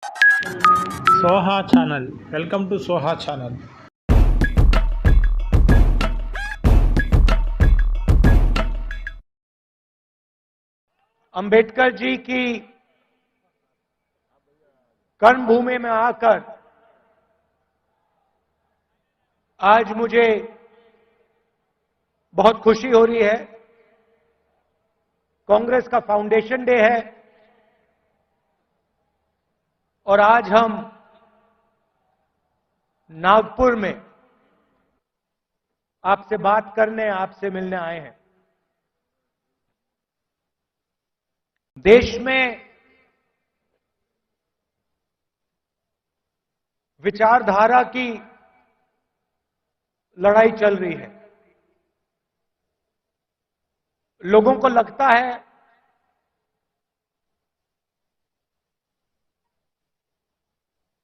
Soha channel. Welcome to Soha channel. Ambedkar ji की कर्मभूमि में आकर आज मुझे बहुत खुशी हो रही है। कांग्रेस का फाउंडेशन डे है और आज हम नागपुर में आपसे बात करने, आपसे मिलने आए हैं। देश में विचारधारा की लड़ाई चल रही है। लोगों को लगता है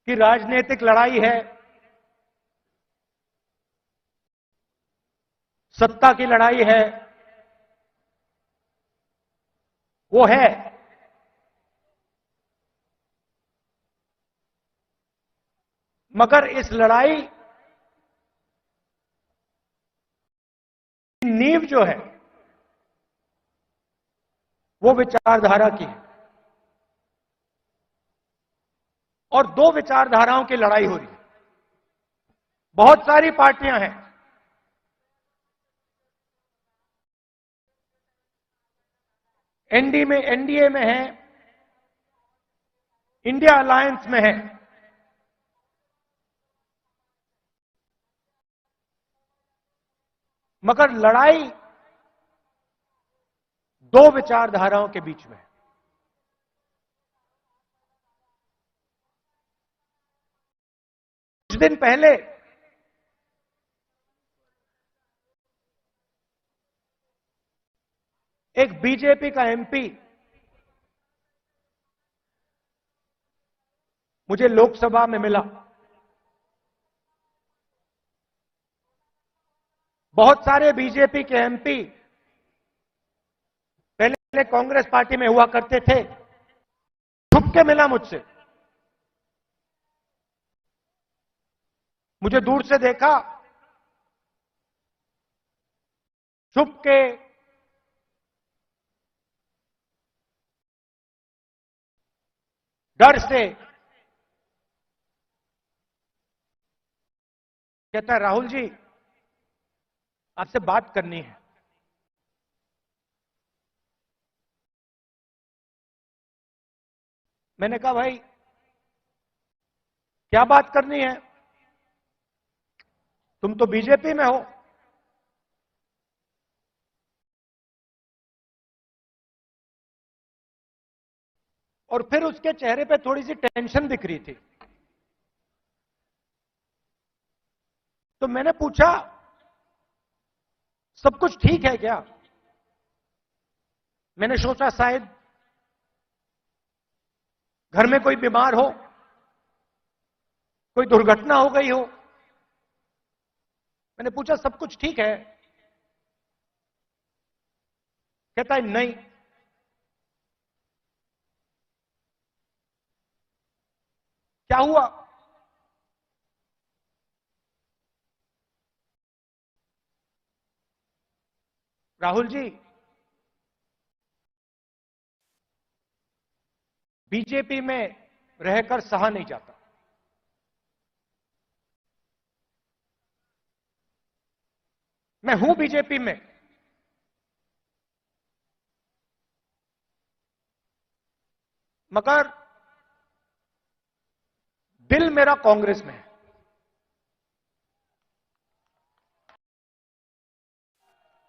कि राजनीतिक लड़ाई है, सत्ता की लड़ाई है। वो है, मगर इस लड़ाई की नींव जो है वो विचारधारा की है और दो विचारधाराओं की लड़ाई हो रही है। बहुत सारी पार्टियां हैं, एनडीए में है, इंडिया अलायंस में है, मगर लड़ाई दो विचारधाराओं के बीच में है। कुछ दिन पहले एक बीजेपी का एमपी मुझे लोकसभा में मिला। बहुत सारे बीजेपी के एमपी पहले कांग्रेस पार्टी में हुआ करते थे, छुप के मिला मुझसे। मुझे दूर से देखा, छुप के डर से कहता है, राहुल जी आपसे बात करनी है। मैंने कहा भाई क्या बात करनी है, तुम तो बीजेपी में हो। और फिर उसके चेहरे पे थोड़ी सी टेंशन दिख रही थी। तो मैंने पूछा सब कुछ ठीक है क्या? मैंने सोचा शायद घर में कोई बीमार हो, कोई दुर्घटना हो गई हो। मैंने पूछा सब कुछ ठीक है? कहता है नहीं। क्या हुआ? राहुल जी बीजेपी में रहकर सहा नहीं जाता। मैं हूं बीजेपी में, मगर दिल मेरा कांग्रेस में है।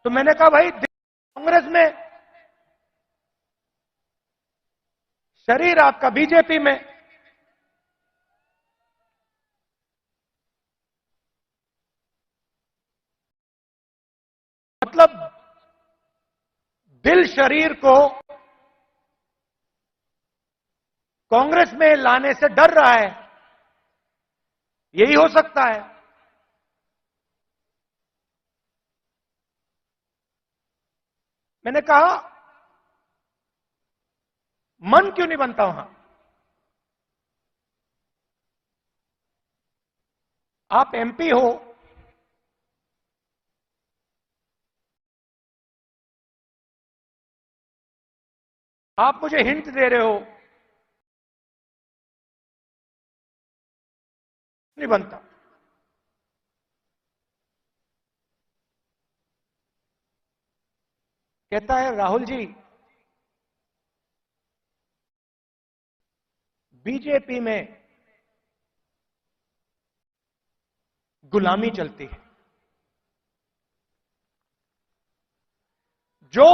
तो मैंने कहा भाई दिल कांग्रेस में, शरीर आपका बीजेपी में। मतलब दिल शरीर को कांग्रेस में लाने से डर रहा है, यही हो सकता है। मैंने कहा मन क्यों नहीं बनता वहां? आप एमपी हो, आप मुझे हिंट दे रहे हो, नहीं बनता। कहता है राहुल जी, बीजेपी में गुलामी चलती है। जो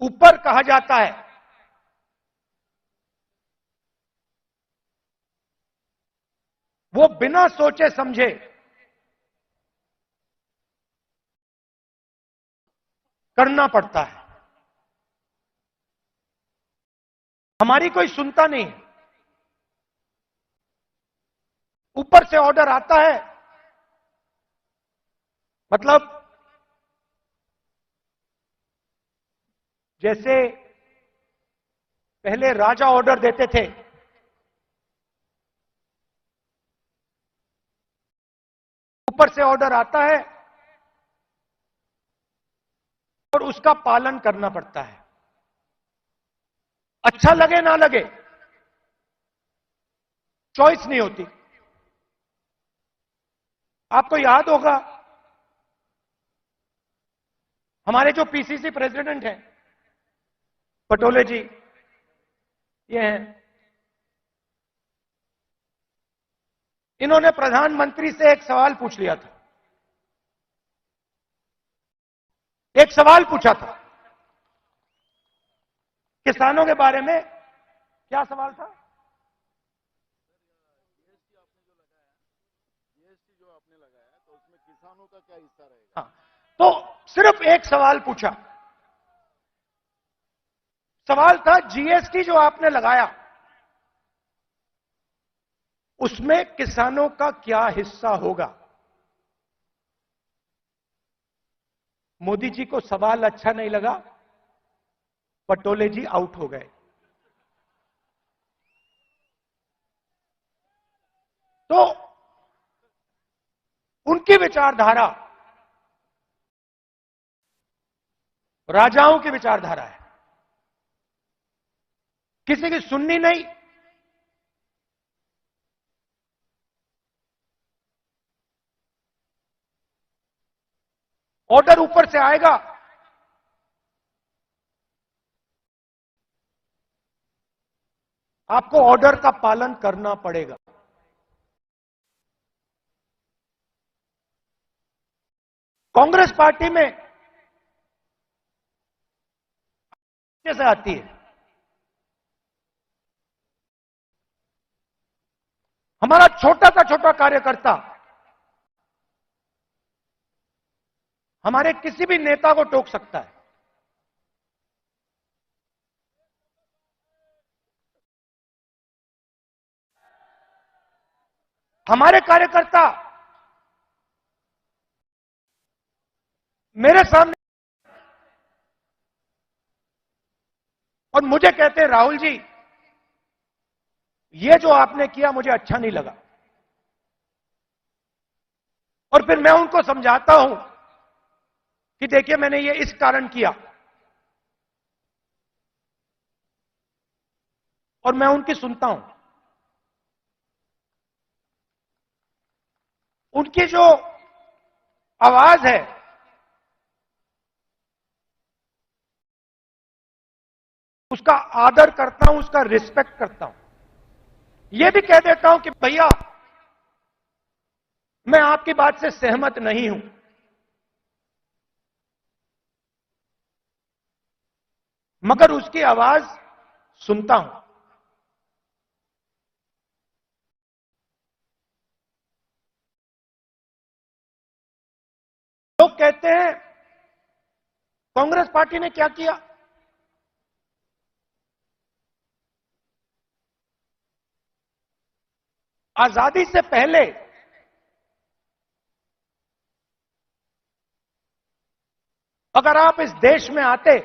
ऊपर कहा जाता है वो बिना सोचे समझे करना पड़ता है। हमारी कोई सुनता नहीं। ऊपर से ऑर्डर आता है, मतलब जैसे पहले राजा ऑर्डर देते थे, ऊपर से ऑर्डर आता है और उसका पालन करना पड़ता है, अच्छा लगे ना लगे, चॉइस नहीं होती। आपको याद होगा हमारे जो पीसीसी प्रेसिडेंट हैं पटोले जी, ये हैं, इन्होंने प्रधानमंत्री से एक सवाल पूछ लिया था। एक सवाल पूछा था किसानों के बारे में। क्या सवाल था? जीएसटी जो आपने लगाया तो उसमें किसानों का क्या हिस्सा रहेगा? हाँ, तो सिर्फ एक सवाल पूछा। सवाल था जीएसटी जो आपने लगाया उसमें किसानों का क्या हिस्सा होगा। मोदी जी को सवाल अच्छा नहीं लगा, पटोले जी आउट हो गए। तो उनकी विचारधारा राजाओं की विचारधारा है, किसी की सुननी नहीं। ऑर्डर ऊपर से आएगा, आपको ऑर्डर का पालन करना पड़ेगा। कांग्रेस पार्टी में कैसे आती है? हमारा छोटा सा छोटा कार्यकर्ता हमारे किसी भी नेता को टोक सकता है। हमारे कार्यकर्ता मेरे सामने और मुझे कहते हैं राहुल जी ये जो आपने किया मुझे अच्छा नहीं लगा, और फिर मैं उनको समझाता हूं कि देखिए मैंने ये इस कारण किया, और मैं उनकी सुनता हूं। उनकी जो आवाज है उसका आदर करता हूं, उसका रिस्पेक्ट करता हूं। यह भी कह देता हूं कि भैया मैं आपकी बात से सहमत नहीं हूं, मगर उसकी आवाज सुनता हूं। लोग कहते हैं कांग्रेस पार्टी ने क्या किया। आजादी से पहले अगर आप इस देश में आते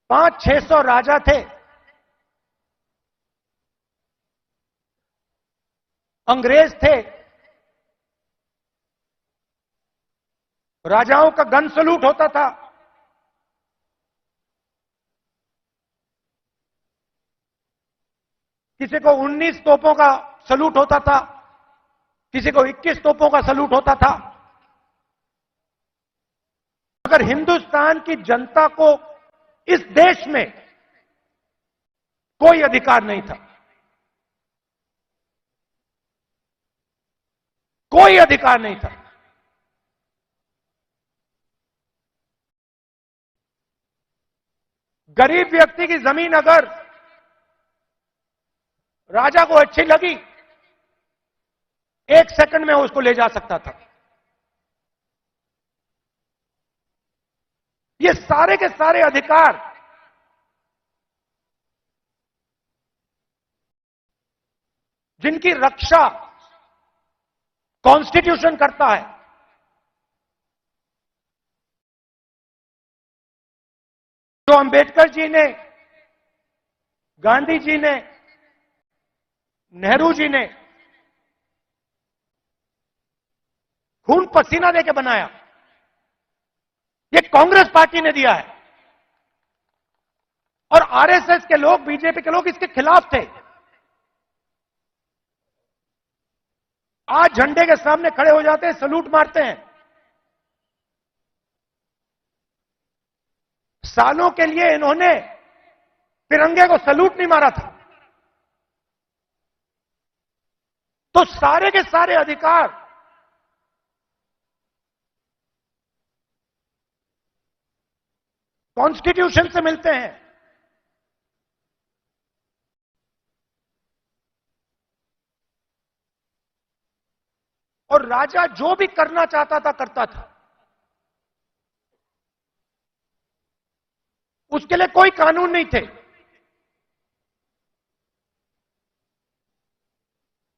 500-600 राजा थे, अंग्रेज थे, राजाओं का गन सलूट होता था, किसी को 19 तोपों का सलूट होता था, किसी को 21 तोपों का सलूट होता था। अगर हिंदुस्तान की जनता को इस देश में कोई अधिकार नहीं था, कोई अधिकार नहीं था, गरीब व्यक्ति की जमीन अगर राजा को अच्छी लगी, 1 सेकंड में उसको ले जा सकता था। ये सारे के सारे अधिकार जिनकी रक्षा कॉन्स्टिट्यूशन करता है, जो अंबेडकर जी ने, गांधी जी ने, नेहरू जी ने खून पसीना देके बनाया, ये कांग्रेस पार्टी ने दिया है। और आरएसएस के लोग, बीजेपी के लोग इसके खिलाफ थे। आज झंडे के सामने खड़े हो जाते हैं, सलूट मारते हैं। सालों के लिए इन्होंने तिरंगे को सलूट नहीं मारा था। तो सारे के सारे अधिकार कॉन्स्टिट्यूशन से मिलते हैं। और राजा जो भी करना चाहता था करता था, उसके लिए कोई कानून नहीं थे।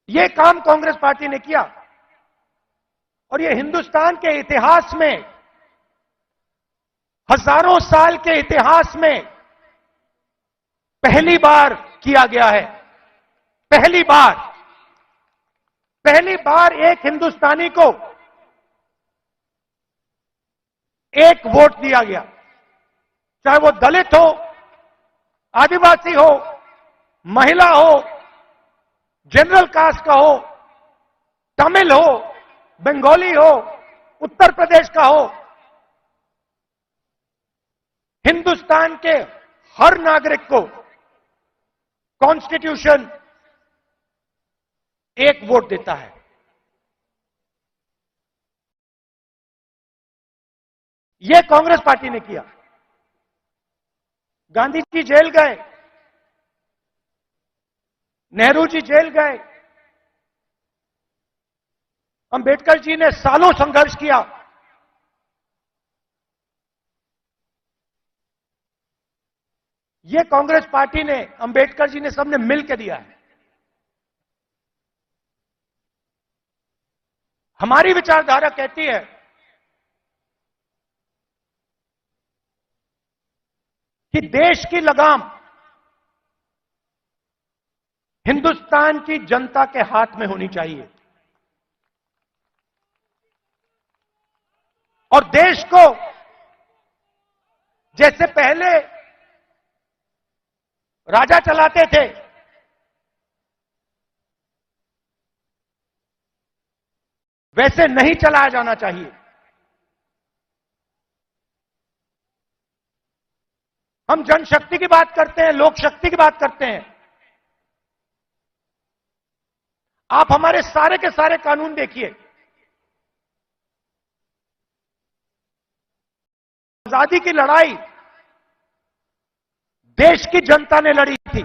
यह काम कांग्रेस पार्टी ने किया और यह हिंदुस्तान के इतिहास में, हजारों साल के इतिहास में पहली बार किया गया है। पहली बार एक हिंदुस्तानी को एक वोट दिया गया, चाहे वो दलित हो, आदिवासी हो, महिला हो, जनरल कास्ट का हो, तमिल हो, बंगाली हो, उत्तर प्रदेश का हो। हिंदुस्तान के हर नागरिक को कॉन्स्टिट्यूशन एक वोट देता है। यह कांग्रेस पार्टी ने किया। गांधी जी जेल गए, नेहरू जी जेल गए, अंबेडकर जी ने सालों संघर्ष किया। यह कांग्रेस पार्टी ने, अंबेडकर जी ने, सबने मिलकर दिया है। हमारी विचारधारा कहती है कि देश की लगाम हिंदुस्तान की जनता के हाथ में होनी चाहिए और देश को जैसे पहले राजा चलाते थे, वैसे नहीं चलाया जाना चाहिए। हम जनशक्ति की बात करते हैं, लोक शक्ति की बात करते हैं। आप हमारे सारे के सारे कानून देखिए। आजादी की लड़ाई देश की जनता ने लड़ी थी,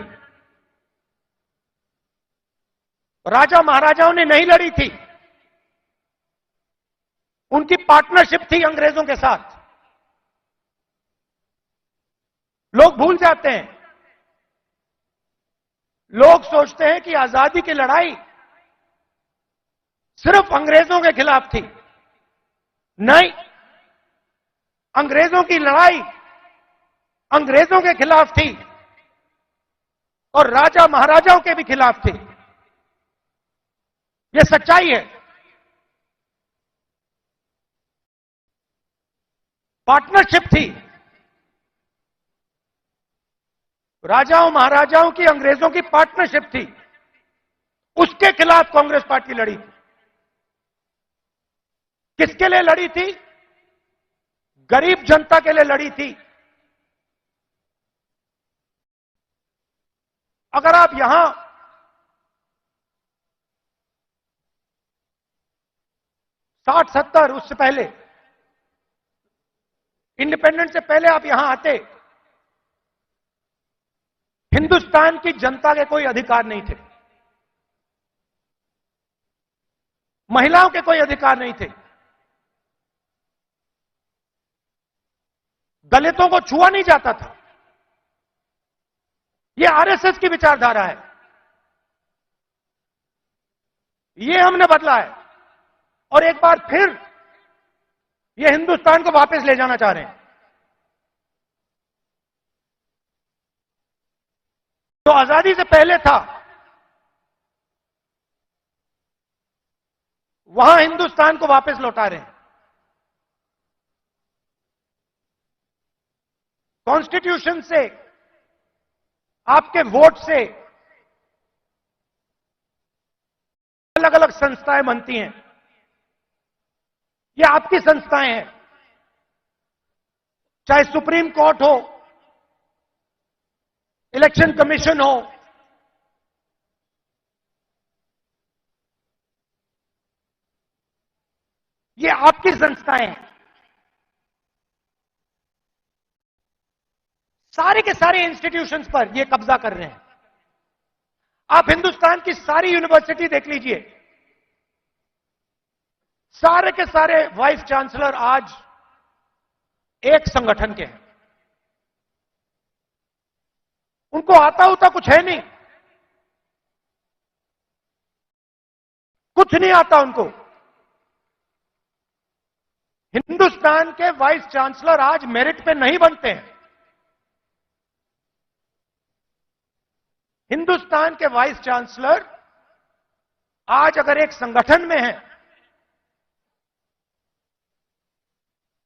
राजा महाराजाओं ने नहीं लड़ी थी। उनकी पार्टनरशिप थी अंग्रेजों के साथ। लोग भूल जाते हैं, लोग सोचते हैं कि आजादी की लड़ाई सिर्फ अंग्रेजों के खिलाफ थी। नहीं, अंग्रेजों की लड़ाई अंग्रेजों के खिलाफ थी और राजा महाराजाओं के भी खिलाफ थी। यह सच्चाई है। पार्टनरशिप थी राजाओं महाराजाओं की, अंग्रेजों की पार्टनरशिप थी, उसके खिलाफ कांग्रेस पार्टी लड़ी थी। किसके लिए लड़ी थी? गरीब जनता के लिए लड़ी थी। अगर आप यहां 60-70 उससे पहले, इंडिपेंडेंस से पहले आप यहां आते, हिंदुस्तान की जनता के कोई अधिकार नहीं थे, महिलाओं के कोई अधिकार नहीं थे, दलितों को छुआ नहीं जाता था। यह आरएसएस की विचारधारा है, यह हमने बदला है और एक बार फिर यह हिंदुस्तान को वापस ले जाना चाह रहे हैं। तो आजादी से पहले था, वहां हिंदुस्तान को वापस लौटा रहे हैं। कॉन्स्टिट्यूशन से, आपके वोट से अलग अलग संस्थाएं बनती हैं। ये आपकी संस्थाएं हैं, चाहे सुप्रीम कोर्ट हो, इलेक्शन कमीशन हो, ये आपकी संस्थाएं हैं। सारे के सारे इंस्टीट्यूशंस पर ये कब्जा कर रहे हैं। आप हिंदुस्तान की सारी यूनिवर्सिटी देख लीजिए, सारे के सारे वाइस चांसलर आज एक संगठन के हैं। उनको आता होता कुछ है नहीं, कुछ नहीं आता उनको। हिंदुस्तान के वाइस चांसलर आज मेरिट पे नहीं बनते हैं। हिंदुस्तान के वाइस चांसलर आज अगर एक संगठन में हैं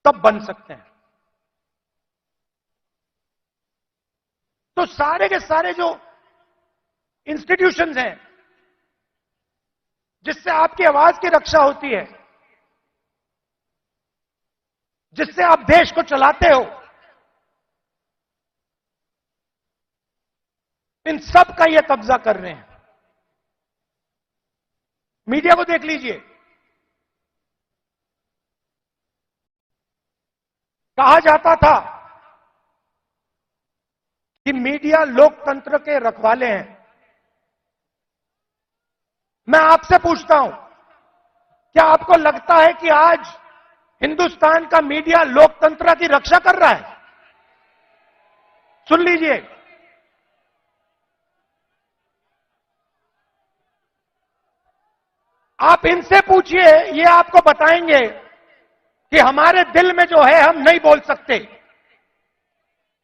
तब बन सकते हैं। तो सारे के सारे जो इंस्टीट्यूशंस हैं जिससे आपकी आवाज की रक्षा होती है, जिससे आप देश को चलाते हो, इन सब का ये कब्जा कर रहे हैं। मीडिया को देख लीजिए, कहा जाता था कि मीडिया लोकतंत्र के रखवाले हैं। मैं आपसे पूछता हूं, क्या आपको लगता है कि आज हिंदुस्तान का मीडिया लोकतंत्र की रक्षा कर रहा है? सुन लीजिए, आप इनसे पूछिए, ये आपको बताएंगे कि हमारे दिल में जो है हम नहीं बोल सकते।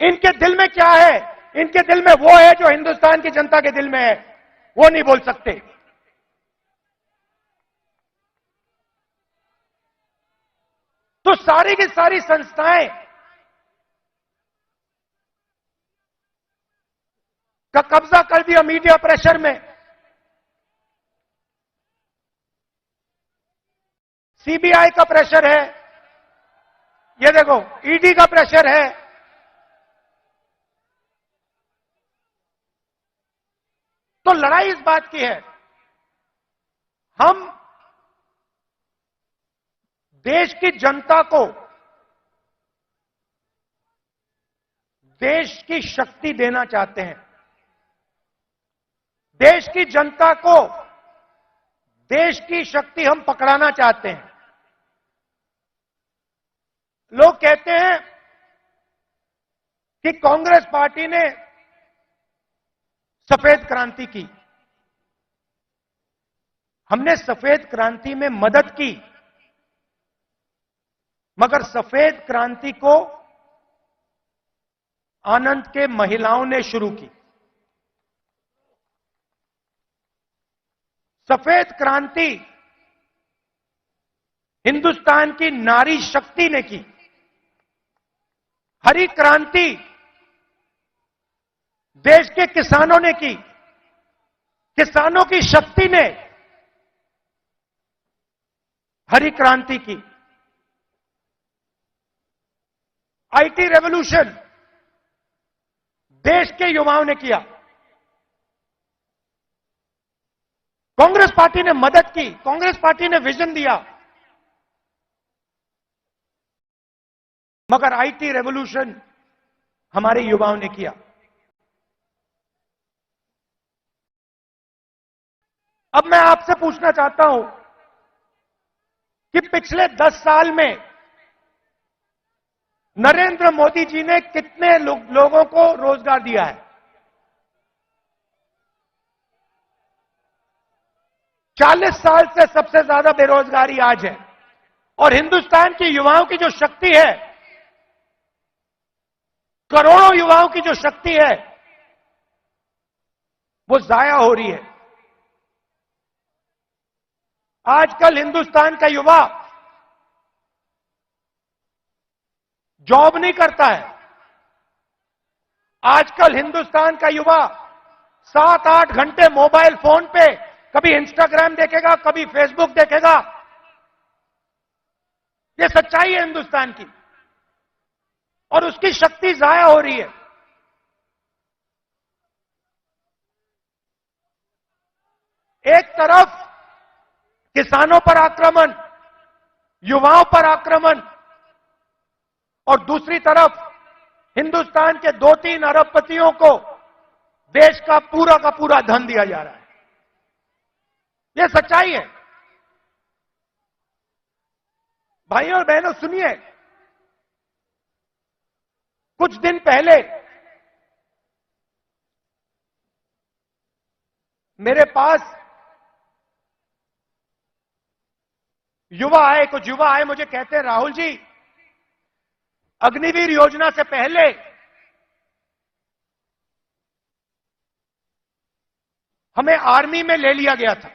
इनके दिल में क्या है? इनके दिल में वो है जो हिंदुस्तान की जनता के दिल में है, वो नहीं बोल सकते। तो सारी की सारी संस्थाएं का कब्जा कर दिया मीडिया प्रेशर में। सीबीआई का प्रेशर है, ये देखो ईडी का प्रेशर है। तो लड़ाई इस बात की है, हम देश की जनता को देश की शक्ति देना चाहते हैं। देश की जनता को देश की शक्ति हम पकड़ाना चाहते हैं। लोग कहते हैं कि कांग्रेस पार्टी ने सफेद क्रांति की। हमने सफेद क्रांति में मदद की, मगर सफेद क्रांति को आनंद के महिलाओं ने शुरू की। सफेद क्रांति हिंदुस्तान की नारी शक्ति ने की। हरी क्रांति देश के किसानों ने की। किसानों की शक्ति ने हरी क्रांति की। आईटी रेवोल्यूशन देश के युवाओं ने किया। कांग्रेस पार्टी ने मदद की, कांग्रेस पार्टी ने विजन दिया, मगर आईटी रेवोल्यूशन हमारे युवाओं ने किया। अब मैं आपसे पूछना चाहता हूं कि पिछले 10 साल में नरेंद्र मोदी जी ने कितने लोगों को रोजगार दिया है? 40 साल से सबसे ज्यादा बेरोजगारी आज है। और हिंदुस्तान के युवाओं की जो शक्ति है, करोड़ों युवाओं की जो शक्ति है, वो जाया हो रही है। आजकल हिंदुस्तान का युवा जॉब नहीं करता है। आजकल हिंदुस्तान का युवा 7-8 घंटे मोबाइल फोन पे कभी इंस्टाग्राम देखेगा, कभी फेसबुक देखेगा। ये सच्चाई है हिंदुस्तान की, और उसकी शक्ति जाया हो रही है। एक तरफ किसानों पर आक्रमण, युवाओं पर आक्रमण, और दूसरी तरफ हिंदुस्तान के 2-3 अरबपतियों को देश का पूरा धन दिया जा रहा है। यह सच्चाई है। भाइयों और बहनों, सुनिए, कुछ दिन पहले मेरे पास कुछ युवा आए, मुझे कहते हैं, राहुल जी, अग्निवीर योजना से पहले हमें आर्मी में ले लिया गया था।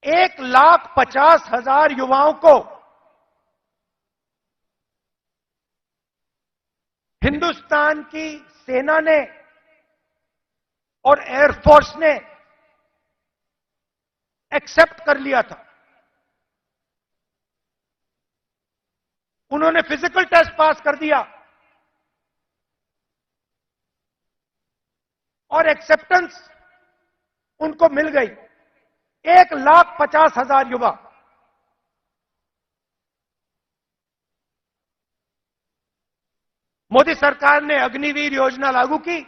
1,50,000 युवाओं को हिंदुस्तान की सेना ने और एयरफोर्स ने एक्सेप्ट कर लिया था। उन्होंने फिजिकल टेस्ट पास कर दिया और एक्सेप्टेंस उनको मिल गई। 1,50,000 युवा। मोदी सरकार ने अग्निवीर योजना लागू की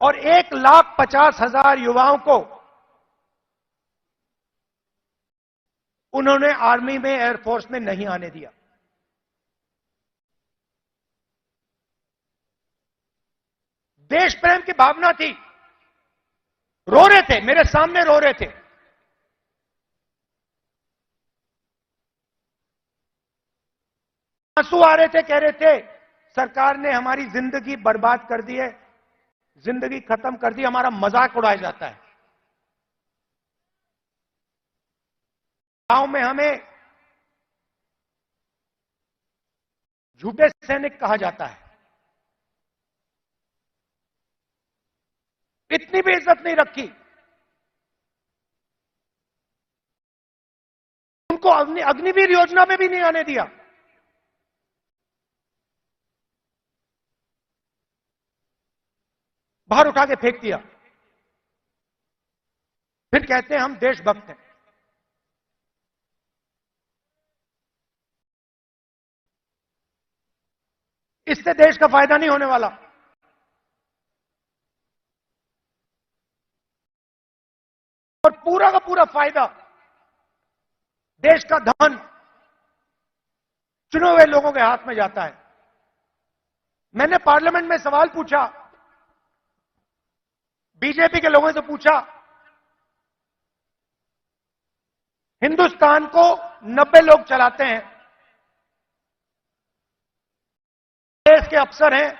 और 1,50,000 युवाओं को उन्होंने आर्मी में, एयरफोर्स में नहीं आने दिया। देश प्रेम की भावना थी। रो रहे थे, मेरे सामने रो रहे थे। आंसू आ रहे थे, कह रहे थे सरकार ने हमारी जिंदगी बर्बाद कर दी है, जिंदगी खत्म कर दी, हमारा मजाक उड़ाया जाता है। गांव में हमें झूठे सैनिक कहा जाता है। इतनी भी इज्जत नहीं रखी। उनको अग्निवीर योजना में भी नहीं आने दिया। बाहर उठा के फेंक दिया। फिर कहते हैं हम देशभक्त हैं। इससे देश का फायदा नहीं होने वाला। और पूरा का पूरा फायदा, देश का धन चुने हुए लोगों के हाथ में जाता है। मैंने पार्लियामेंट में सवाल पूछा, बीजेपी के लोगों से पूछा, हिंदुस्तान को 90 लोग चलाते हैं, देश के अफसर हैं,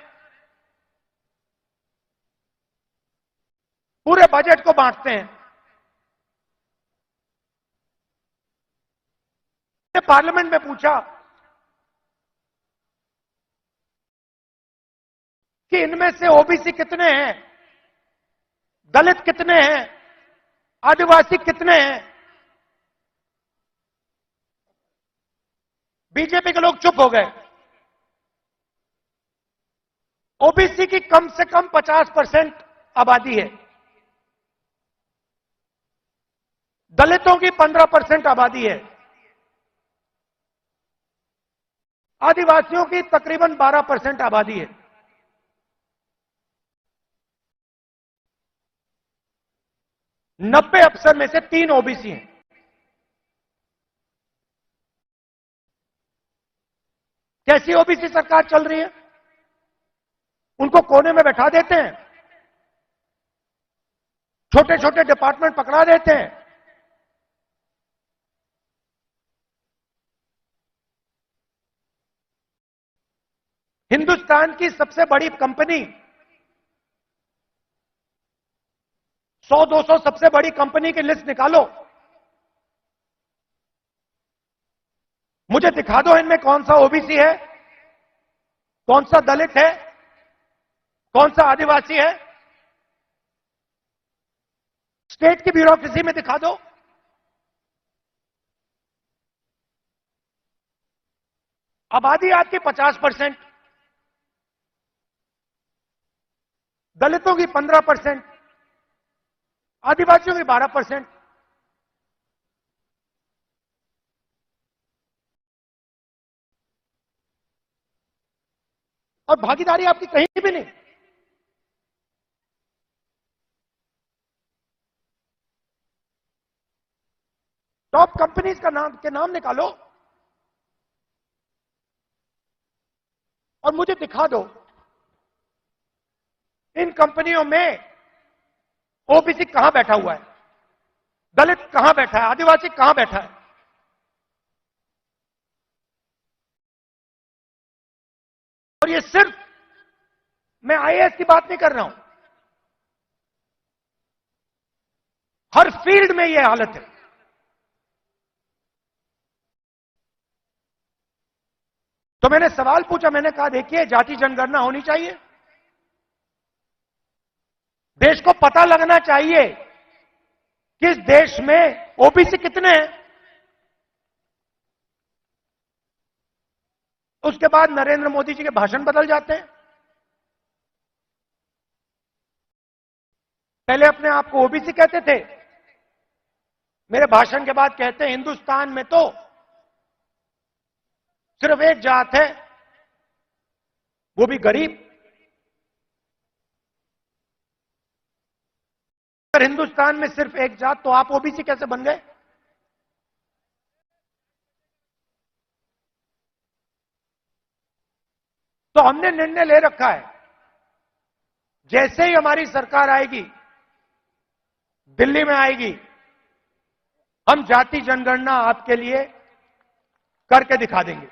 पूरे बजट को बांटते हैं। मैंने पार्लियामेंट में पूछा कि इनमें से ओबीसी कितने हैं, दलित कितने हैं, आदिवासी कितने हैं। बीजेपी के लोग चुप हो गए। ओबीसी की कम से कम 50% आबादी है, दलितों की 15% आबादी है, आदिवासियों की तकरीबन 12% आबादी है। नब्बे अफसर में से 3 ओबीसी हैं। कैसी ओबीसी सरकार चल रही है? उनको कोने में बैठा देते हैं, छोटे छोटे डिपार्टमेंट पकड़ा देते हैं, हिंदुस्तान की सबसे बड़ी कंपनी, 100-200 सबसे बड़ी कंपनी की लिस्ट निकालो, मुझे दिखा दो इनमें कौन सा ओबीसी है, कौन सा दलित है, कौन सा आदिवासी है। स्टेट की ब्यूरोक्रेसी में दिखा दो। आबादी आपकी 50%, दलितों की 15%, आदिवासियों की 12%। और भागीदारी आपकी कहीं भी नहीं। टॉप कंपनीज का नाम निकालो और मुझे दिखा दो इन कंपनियों में ओबीसी कहां बैठा हुआ है, दलित कहां बैठा है, आदिवासी कहां बैठा है। और ये सिर्फ मैं आईएएस की बात नहीं कर रहा हूं, हर फील्ड में यह हालत है। तो मैंने सवाल पूछा, मैंने कहा देखिए जाति जनगणना होनी चाहिए, देश को पता लगना चाहिए कि इस देश में ओबीसी कितने हैं। उसके बाद नरेंद्र मोदी जी के भाषण बदल जाते हैं। पहले अपने आप को ओबीसी कहते थे, मेरे भाषण के बाद कहते हैं हिंदुस्तान में तो सिर्फ एक जात है, वो भी गरीब। अगर हिंदुस्तान में सिर्फ एक जात तो आप ओबीसी कैसे बन गए? तो हमने निर्णय ले रखा है, जैसे ही हमारी सरकार आएगी, दिल्ली में आएगी, हम जाति जनगणना आपके लिए करके दिखा देंगे।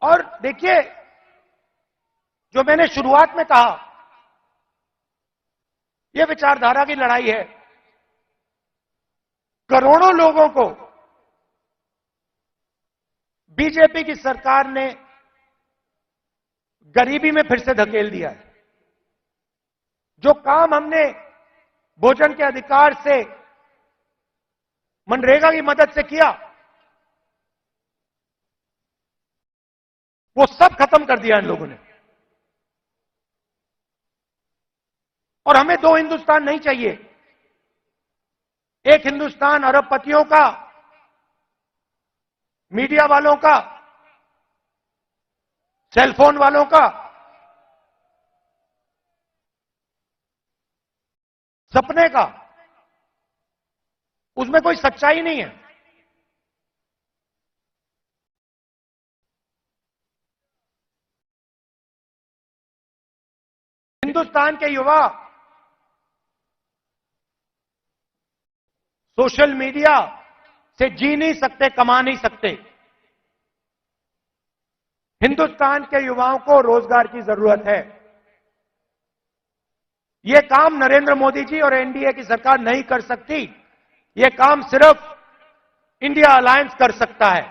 और देखिए, जो मैंने शुरुआत में कहा, यह विचारधारा की लड़ाई है। करोड़ों लोगों को बीजेपी की सरकार ने गरीबी में फिर से धकेल दिया है। जो काम हमने भोजन के अधिकार से, मनरेगा की मदद से किया, वो सब खत्म कर दिया इन लोगों ने। और हमें दो हिंदुस्तान नहीं चाहिए। एक हिंदुस्तान अरबपतियों का, मीडिया वालों का, सेलफोन वालों का, सपने का, उसमें कोई सच्चाई नहीं है। हिंदुस्तान के युवा सोशल मीडिया से जी नहीं सकते, कमा नहीं सकते। हिंदुस्तान के युवाओं को रोजगार की जरूरत है। यह काम नरेंद्र मोदी जी और एनडीए की सरकार नहीं कर सकती। यह काम सिर्फ इंडिया अलायंस कर सकता है,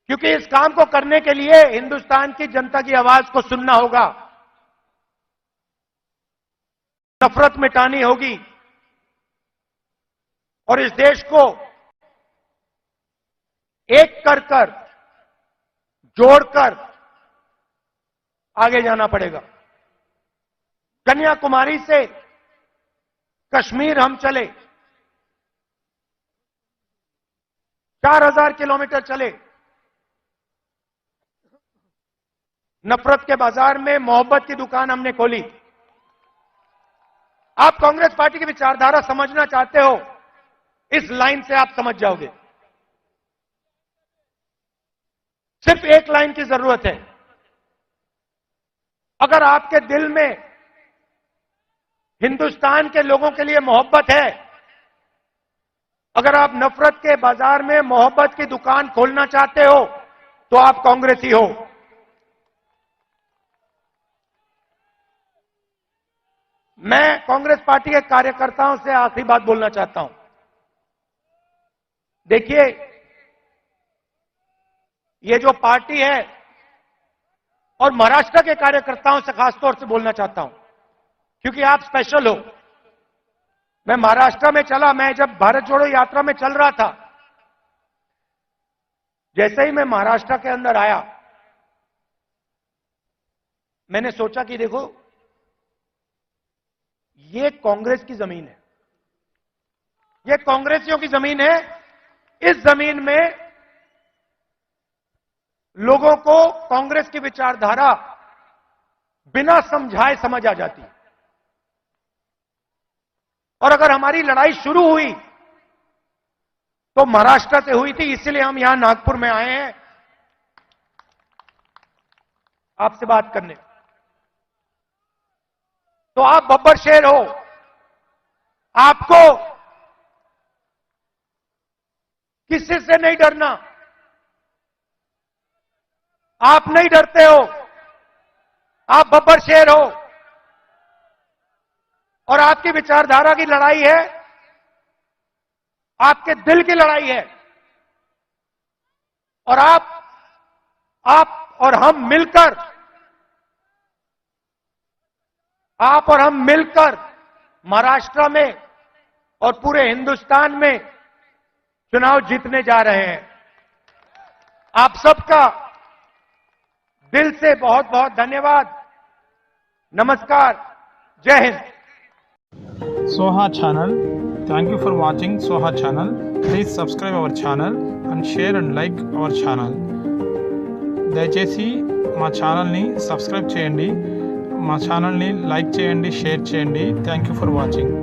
क्योंकि इस काम को करने के लिए हिंदुस्तान की जनता की आवाज को सुनना होगा, नफरत मिटानी होगी और इस देश को एक कर जोड़कर आगे जाना पड़ेगा। कन्याकुमारी से कश्मीर हम चले, 4000 किलोमीटर चले, नफरत के बाजार में मोहब्बत की दुकान हमने खोली। आप कांग्रेस पार्टी की विचारधारा समझना चाहते हो, इस लाइन से आप समझ जाओगे। सिर्फ एक लाइन की जरूरत है। अगर आपके दिल में हिंदुस्तान के लोगों के लिए मोहब्बत है, अगर आप नफरत के बाजार में मोहब्बत की दुकान खोलना चाहते हो, तो आप कांग्रेसी हो। मैं कांग्रेस पार्टी के कार्यकर्ताओं से आखिरी बात बोलना चाहता हूं। देखिए, ये जो पार्टी है, और महाराष्ट्र के कार्यकर्ताओं से खासतौर से बोलना चाहता हूं, क्योंकि आप स्पेशल हो। मैं महाराष्ट्र में चला, मैं जब भारत जोड़ो यात्रा में चल रहा था, जैसे ही मैं महाराष्ट्र के अंदर आया, मैंने सोचा कि देखो, ये कांग्रेस की जमीन है, ये कांग्रेसियों की जमीन है। इस जमीन में लोगों को कांग्रेस की विचारधारा बिना समझाए समझ आ जाती है। और अगर हमारी लड़ाई शुरू हुई तो महाराष्ट्र से हुई थी, इसलिए हम यहां नागपुर में आए हैं आपसे बात करने। तो आप बब्बर शेर हो, आपको किसी से नहीं डरना। आप नहीं डरते हो, आप बब्बर शेर हो, और आपकी विचारधारा की लड़ाई है, आपके दिल की लड़ाई है। और आप और हम मिलकर, आप और हम मिलकर महाराष्ट्र में और पूरे हिंदुस्तान में चुनाव जीतने जा रहे हैं। आप सबका दिल से बहुत बहुत धन्यवाद। नमस्कार, जय Hind. Soha channel. Thank you for watching Soha channel. Please subscribe our channel and share and like our channel. దయచేసి మా ఛానల్ని సబ్స్క్రైబ్ చేయండి, మా ఛానల్ని లైక్ చేయండి, షేర్ చేయండి. Thank you for watching.